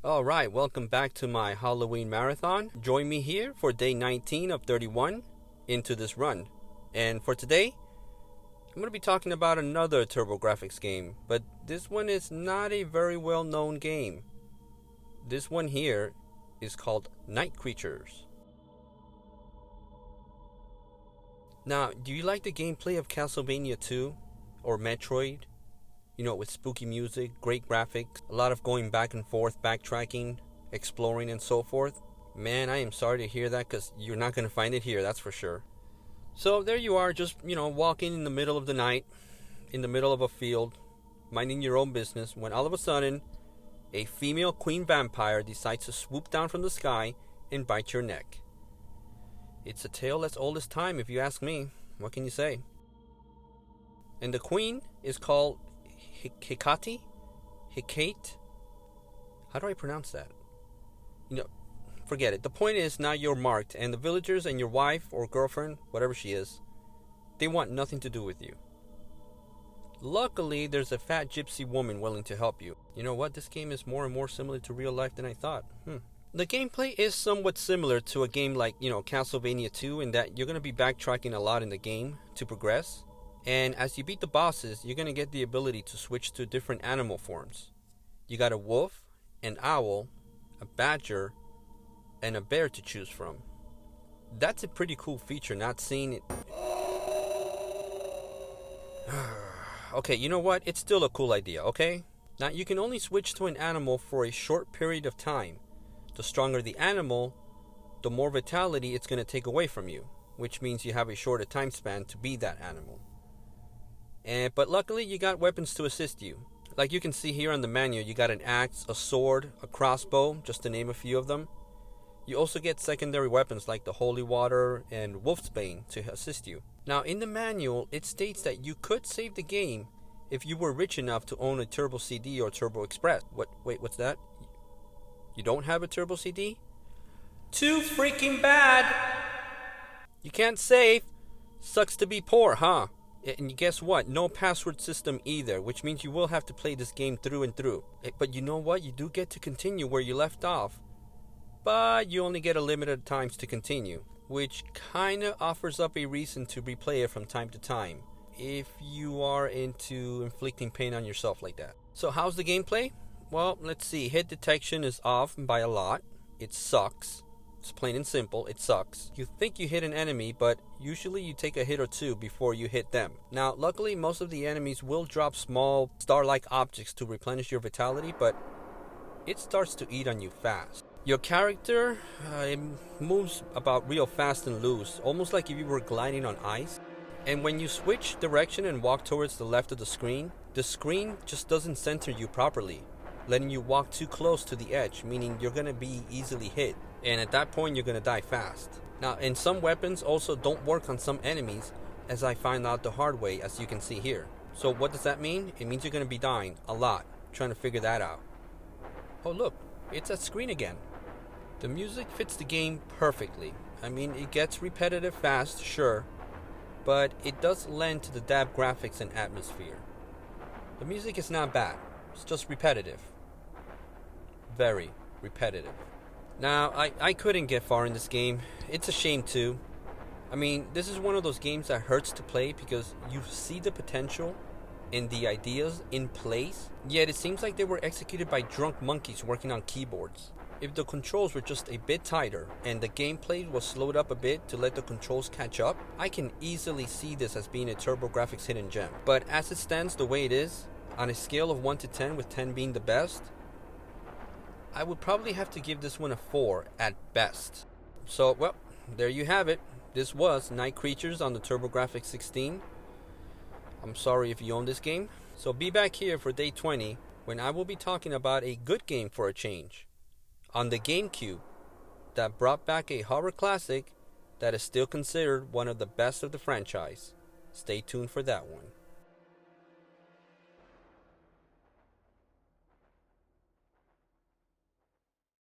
Alright, welcome back to my Halloween marathon. Join me here for day 19 of 31 into this run. And for today, I'm going to be talking about another TurboGrafx game, but this one is not a very well known game. This one here is called Night Creatures. Now, do you like the gameplay of Castlevania 2 or Metroid? You know, with spooky music, great graphics, a lot of going back and forth, backtracking, exploring, and so forth. Man, I am sorry to hear that because you're not going to find it here, that's for sure. So there you are, just, walking in the middle of the night, in the middle of a field, minding your own business, when all of a sudden, a female queen vampire decides to swoop down from the sky and bite your neck. It's a tale that's old as time, if you ask me. What can you say? And the queen is called Hecate? How do I pronounce that? Forget it. The point is, now you're marked, and the villagers and your wife or girlfriend, whatever she is, they want nothing to do with you. Luckily, there's a fat gypsy woman willing to help you. You know what? This game is more and more similar to real life than I thought. The gameplay is somewhat similar to a game like, Castlevania 2, in that you're going to be backtracking a lot in the game to progress. And as you beat the bosses, you're going to get the ability to switch to different animal forms. You got a wolf, an owl, a badger, and a bear to choose from. That's a pretty cool feature, not seeing it. Okay, you know what? It's still a cool idea, okay? Now, you can only switch to an animal for a short period of time. The stronger the animal, the more vitality it's going to take away from you, which means you have a shorter time span to be that animal. But luckily, you got weapons to assist you. Like you can see here on the menu, you got an axe, a sword, a crossbow, just to name a few of them. You also get secondary weapons like the holy water and wolf's bane to assist you. Now, in the manual, it states that you could save the game if you were rich enough to own a Turbo CD or Turbo Express. Wait, what's that? You don't have a Turbo CD? Too freaking bad! You can't save. Sucks to be poor, huh? And guess what? No password system either, which means you will have to play this game through and through. But you know what? You do get to continue where you left off. But you only get a limited times to continue, which kinda offers up a reason to replay it from time to time, if you are into inflicting pain on yourself like that. So how's the gameplay? Well, let's see. Hit detection is off by a lot. It sucks. It's plain and simple, it sucks. You think you hit an enemy, but usually you take a hit or two before you hit them. Now, luckily, most of the enemies will drop small star-like objects to replenish your vitality, but it starts to eat on you fast. Your character, it moves about real fast and loose, almost like if you were gliding on ice. And when you switch direction and walk towards the left of the screen just doesn't center you properly, letting you walk too close to the edge, meaning you're going to be easily hit. And at that point, you're going to die fast. Now, and some weapons also don't work on some enemies, as I find out the hard way, as you can see here. So what does that mean? It means you're going to be dying a lot, trying to figure that out. Oh look, it's that screen again. The music fits the game perfectly. I mean, it gets repetitive fast, sure, but it does lend to the dab graphics and atmosphere. The music is not bad, it's just repetitive. Very repetitive. Now, I couldn't get far in this game. It's a shame too. I mean, this is one of those games that hurts to play because you see the potential and the ideas in place, yet it seems like they were executed by drunk monkeys working on keyboards. If the controls were just a bit tighter and the gameplay was slowed up a bit to let the controls catch up, I can easily see this as being a TurboGrafx hidden gem. But as it stands the way it is, on a scale of 1 to 10 with 10 being the best, I would probably have to give this one a 4 at best. So, well, there you have it. This was Night Creatures on the TurboGrafx16. I'm sorry if you own this game. So be back here for day 20 when I will be talking about a good game for a change. On the GameCube, that brought back a horror classic that is still considered one of the best of the franchise. Stay tuned for that one.